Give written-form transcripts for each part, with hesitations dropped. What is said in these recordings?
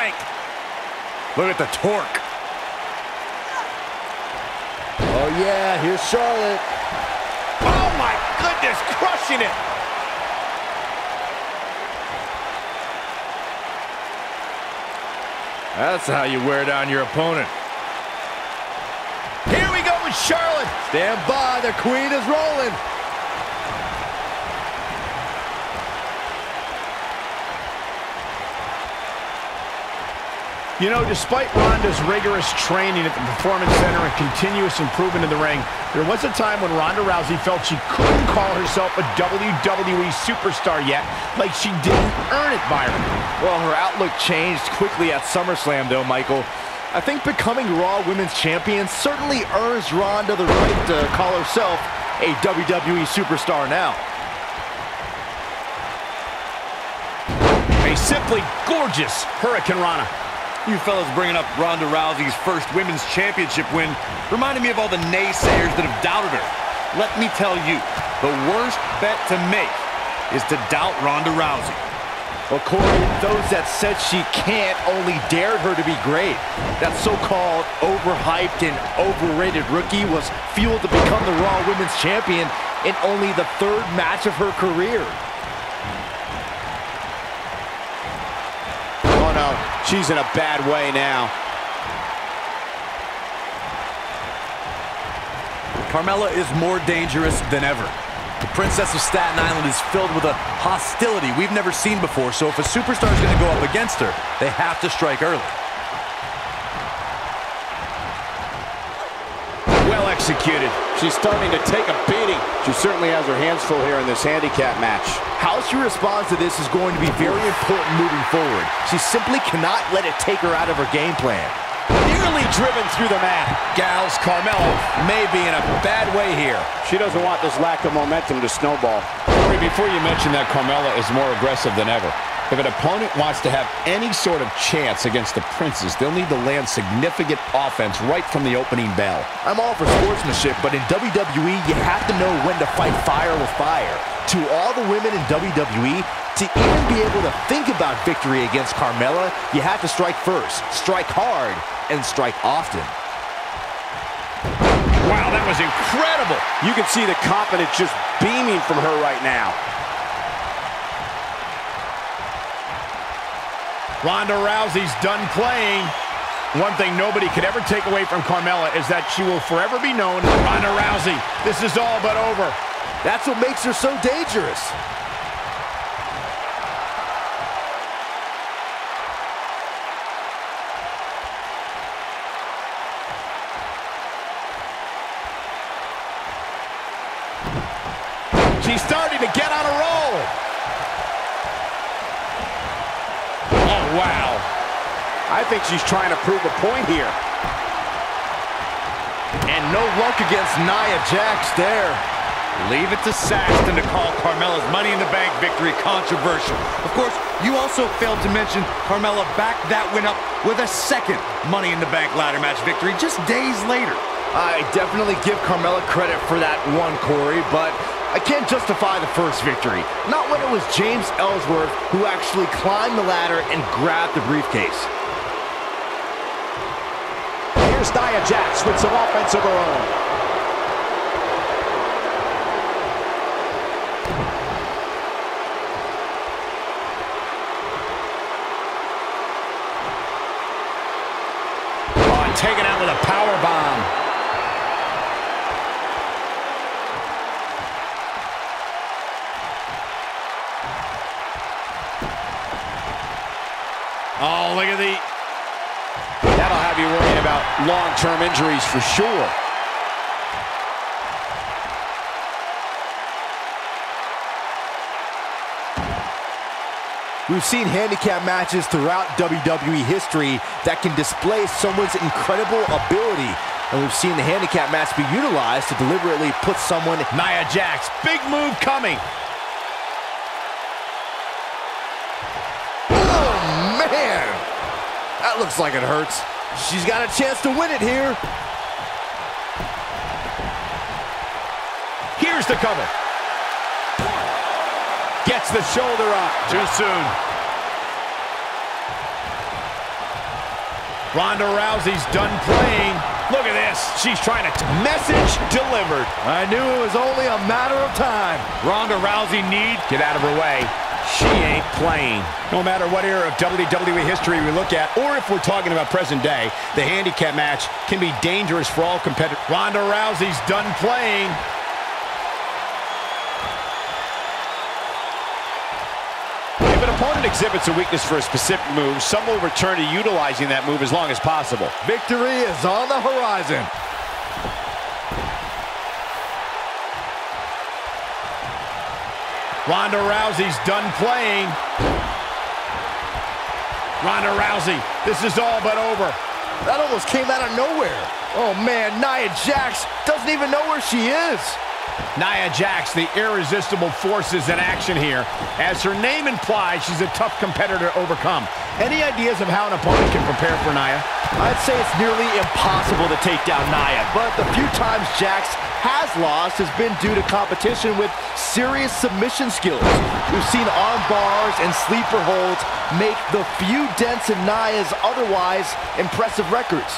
strength. Look at the torque. Oh, yeah, here's Charlotte. Oh, my goodness, crushing it. That's how you wear down your opponent. Here we go with Charlotte. Stand by, the queen is rolling. You know, despite Ronda's rigorous training at the Performance Center and continuous improvement in the ring, there was a time when Ronda Rousey felt she couldn't call herself a WWE superstar yet, like she didn't earn it, Byron. Well, her outlook changed quickly at SummerSlam, though, Michael. I think becoming Raw Women's Champion certainly earns Ronda the right to call herself a WWE superstar now. A simply gorgeous Hurricane Rana. You fellas bringing up Ronda Rousey's first women's championship win reminded me of all the naysayers that have doubted her. Let me tell you, the worst bet to make is to doubt Ronda Rousey. Well, Corey, those that said she can't only dared her to be great. That so-called overhyped and overrated rookie was fueled to become the Raw Women's Champion in only the third match of her career. Oh, no, she's in a bad way now. Carmella is more dangerous than ever. The Princess of Staten Island is filled with a hostility we've never seen before, so if a superstar is going to go up against her, they have to strike early. Well executed. She's starting to take a beating. She certainly has her hands full here in this handicap match. How she responds to this is going to be very important moving forward. She simply cannot let it take her out of her game plan. Nearly driven through the mat. Gals, Carmella may be in a bad way here. She doesn't want this lack of momentum to snowball. Corey, before you mention that Carmella is more aggressive than ever, if an opponent wants to have any sort of chance against the Princess, they'll need to land significant offense right from the opening bell. I'm all for sportsmanship, but in WWE, you have to know when to fight fire with fire. To all the women in WWE, to even be able to think about victory against Carmella, you have to strike first, strike hard, and strike often. Wow, that was incredible. You can see the confidence just beaming from her right now. Ronda Rousey's done playing. One thing nobody could ever take away from Carmella is that she will forever be known as Ronda Rousey. This is all but over. That's what makes her so dangerous. She's starting to get on a roll. Oh, wow. I think she's trying to prove a point here. And no luck against Nia Jax there. Leave it to Saxton to call Carmella's Money in the Bank victory controversial. Of course, you also failed to mention Carmella backed that win up with a second Money in the Bank ladder match victory just days later. I definitely give Carmella credit for that one, Corey, but I can't justify the first victory. Not when it was James Ellsworth who actually climbed the ladder and grabbed the briefcase. Here's Nia Jax with some offense of her own. Oh, and taken out with a power bomb. Oh, look at the... That'll have you worrying about long-term injuries for sure. We've seen handicap matches throughout WWE history that can display someone's incredible ability. And we've seen the handicap match be utilized to deliberately put someone... Nia Jax, big move coming. Oh, man! That looks like it hurts. She's got a chance to win it here. Here's the cover. Gets the shoulder up. Too soon. Ronda Rousey's done playing. Look at this. She's trying to... Message delivered. I knew it was only a matter of time. Ronda Rousey need... Get out of her way. She ain't playing. No matter what era of WWE history we look at, or if we're talking about present day, the handicap match can be dangerous for all competitors. Ronda Rousey's done playing. If an opponent exhibits a weakness for a specific move, some will return to utilizing that move as long as possible. Victory is on the horizon. Ronda Rousey's done playing. Ronda Rousey, this is all but over. That almost came out of nowhere. Oh man, Nia Jax doesn't even know where she is. Nia Jax, the irresistible force, is in action here. As her name implies, she's a tough competitor to overcome. Any ideas of how an opponent can prepare for Nia? I'd say it's nearly impossible to take down Nia, but the few times Jax has lost has been due to competition with serious submission skills. We've seen arm bars and sleeper holds make the few dents in Nia's otherwise impressive records.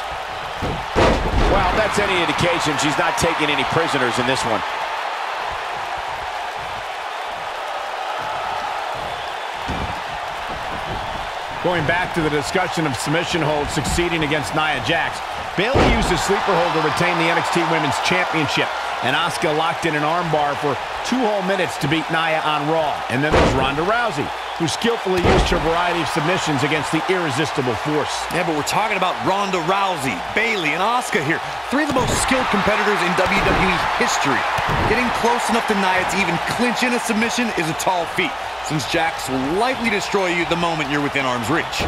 Well, that's any indication she's not taking any prisoners in this one. Going back to the discussion of submission holds succeeding against Nia Jax, Bayley used a sleeper hold to retain the NXT Women's Championship, and Asuka locked in an armbar for 2 whole minutes to beat Nia on Raw. And then there's Ronda Rousey, who skillfully used her variety of submissions against the irresistible force. Yeah, but we're talking about Ronda Rousey, Bayley, and Asuka here. 3 of the most skilled competitors in WWE history. Getting close enough to Nia to even clinch in a submission is a tall feat, since Jax will likely destroy you the moment you're within arm's reach.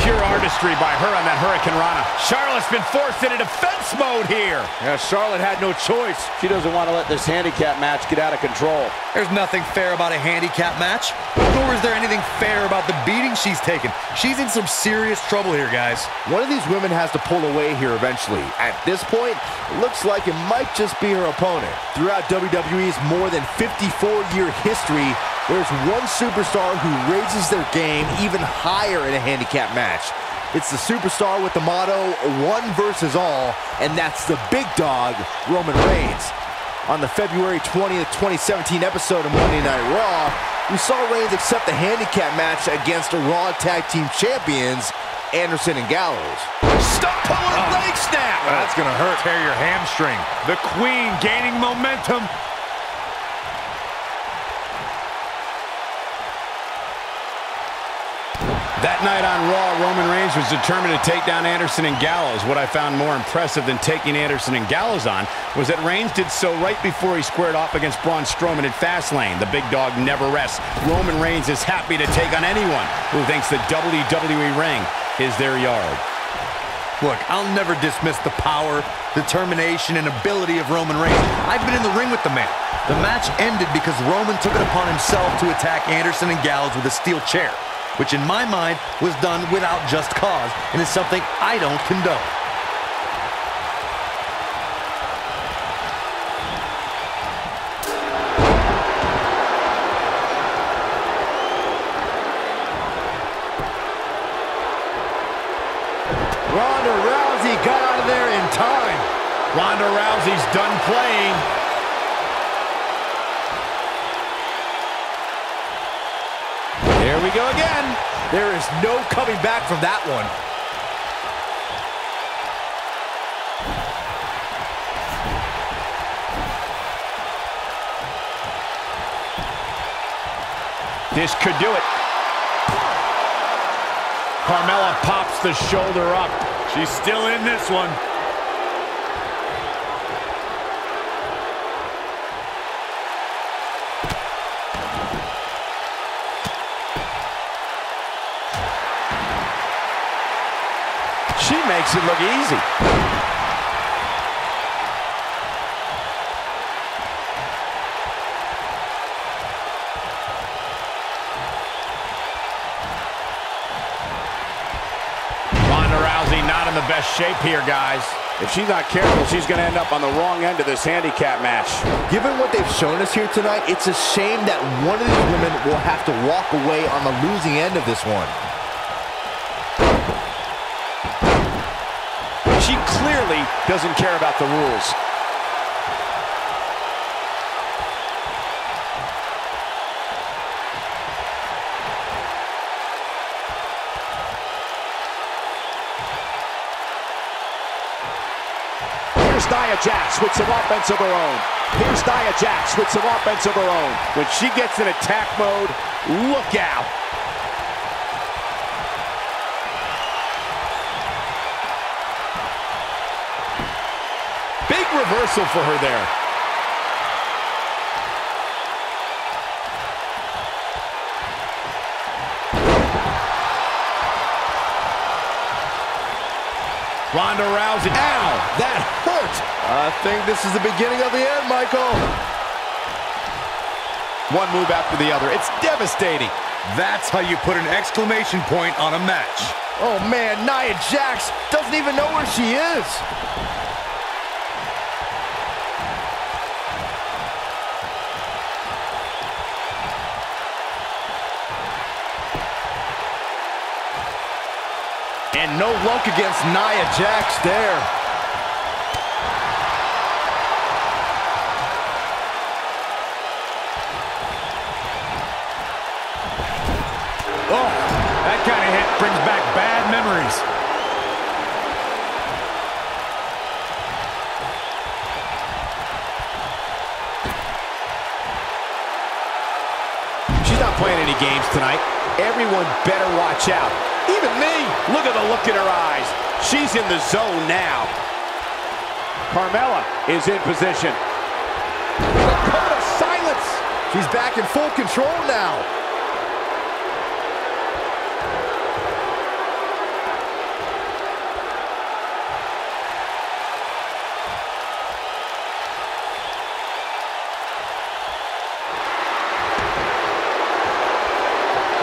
Pure artistry by her on that Hurricane Rana. Charlotte's been forced into defense mode here. Yeah, Charlotte had no choice. She doesn't want to let this handicap match get out of control. There's nothing fair about a handicap match, nor is there anything fair about the beating she's taken. She's in some serious trouble here, guys. One of these women has to pull away here eventually. At this point, it looks like it might just be her opponent. Throughout WWE's more than 54-year history, there's one superstar who raises their game even higher in a handicap match. It's the superstar with the motto, one versus all, and that's the big dog, Roman Reigns. On the February 20th, 2017 episode of Monday Night Raw, we saw Reigns accept the handicap match against the Raw Tag Team Champions, Anderson and Gallows. Stump puller leg snap. That's going to hurt. Tear your hamstring. The Queen gaining momentum. That night on Raw, Roman Reigns was determined to take down Anderson and Gallows. What I found more impressive than taking Anderson and Gallows on was that Reigns did so right before he squared off against Braun Strowman at Fastlane. The big dog never rests. Roman Reigns is happy to take on anyone who thinks the WWE ring is their yard. Look, I'll never dismiss the power, determination, and ability of Roman Reigns. I've been in the ring with the man. The match ended because Roman took it upon himself to attack Anderson and Gallows with a steel chair, which in my mind was done without just cause and is something I don't condone. Ronda Rousey got out of there in time. Ronda Rousey's done playing. There we go again. There is no coming back from that one. This could do it. Carmella pops the shoulder up. She's still in this one. She makes it look easy. Ronda Rousey not in the best shape here, guys. If she's not careful, she's going to end up on the wrong end of this handicap match. Given what they've shown us here tonight, it's a shame that one of these women will have to walk away on the losing end of this one. She clearly doesn't care about the rules. Here's Nia Jax with some offense of her own. Here's Nia Jax with some offense of her own. When she gets in attack mode, look out. Big reversal for her there. Ronda Rousey. Ow! That hurt! I think this is the beginning of the end, Michael. One move after the other. It's devastating. That's how you put an exclamation point on a match. Oh, man, Nia Jax doesn't even know where she is. And no luck against Nia Jax there. Oh, that kind of hit brings back bad memories. She's not playing any games tonight. Everyone better watch out. Even me. Look at the look in her eyes. She's in the zone now. Carmella is in position. A cone of silence. She's back in full control now.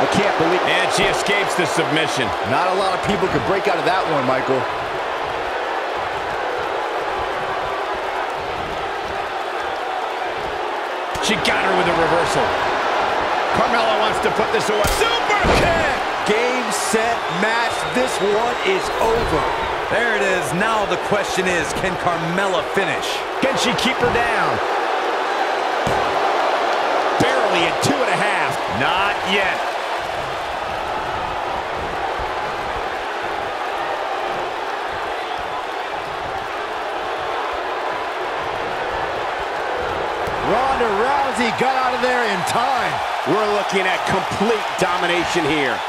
I can't believe it. And she escapes the submission. Not a lot of people could break out of that one, Michael. She got her with a reversal. Carmella wants to put this away. Super kick! Game, set, match. This one is over. There it is. Now the question is, can Carmella finish? Can she keep her down? Barely at 2.5. Not yet. Ronda Rousey got out of there in time. We're looking at complete domination here.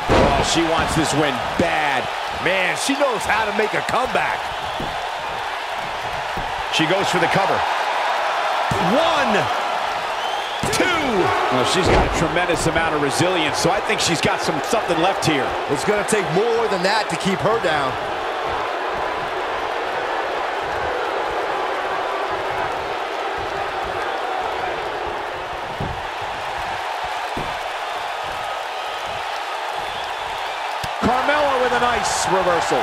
Oh, she wants this win bad. Man, she knows how to make a comeback. She goes for the cover. 1, 2. Well, she's got a tremendous amount of resilience, so I think she's got something left here. It's going to take more than that to keep her down. Carmella with a nice reversal.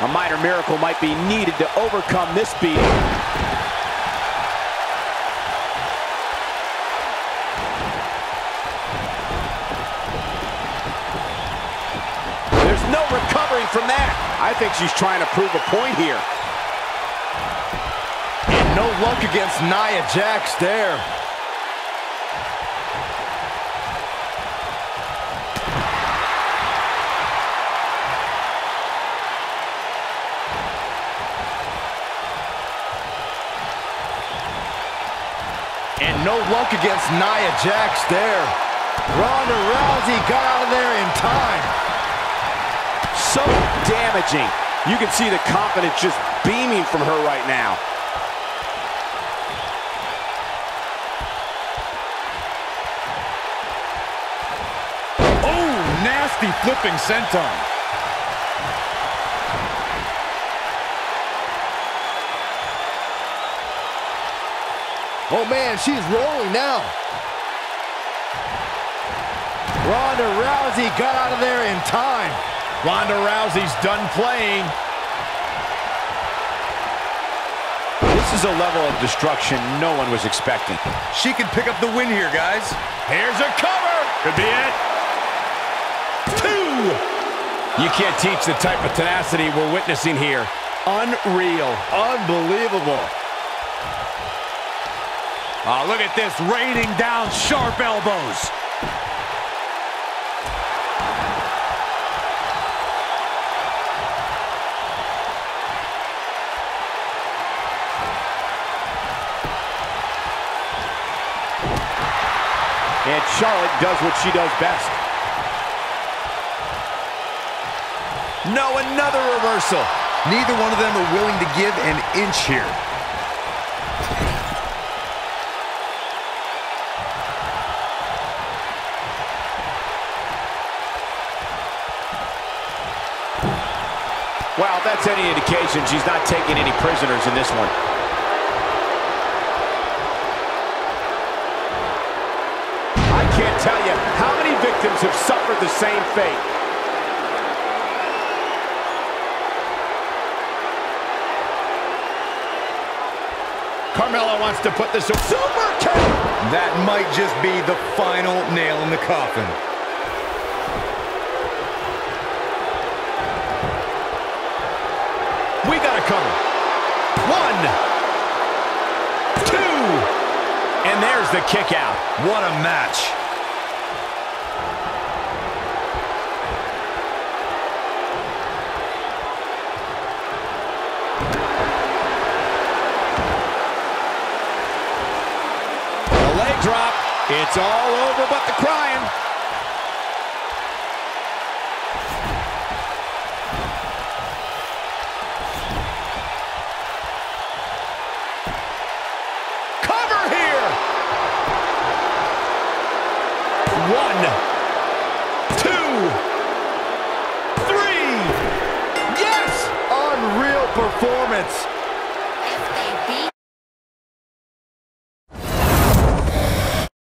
A minor miracle might be needed to overcome this beating. There's no recovering from that. I think she's trying to prove a point here. And no luck against Nia Jax there. And no luck against Nia Jax there. Ronda Rousey got out of there in time. So damaging. You can see the confidence just beaming from her right now. Oh, nasty flipping senton. Oh, man, she's rolling now. Ronda Rousey got out of there in time. Ronda Rousey's done playing. This is a level of destruction no one was expecting. She can pick up the win here, guys. Here's a cover. Could be it. 2. You can't teach the type of tenacity we're witnessing here. Unreal. Unbelievable. Oh, look at this, raining down sharp elbows. And Charlotte does what she does best. No, another reversal. Neither one of them are willing to give an inch here. Well, if that's any indication, she's not taking any prisoners in this one. I can't tell you how many victims have suffered the same fate. Carmella wants to put this Super kick! That might just be the final nail in the coffin. We got to cover. 1, 2, and there's the kick out. What a match. The leg drop. It's all over but the crying. One, 2, 3. Yes! Unreal performance.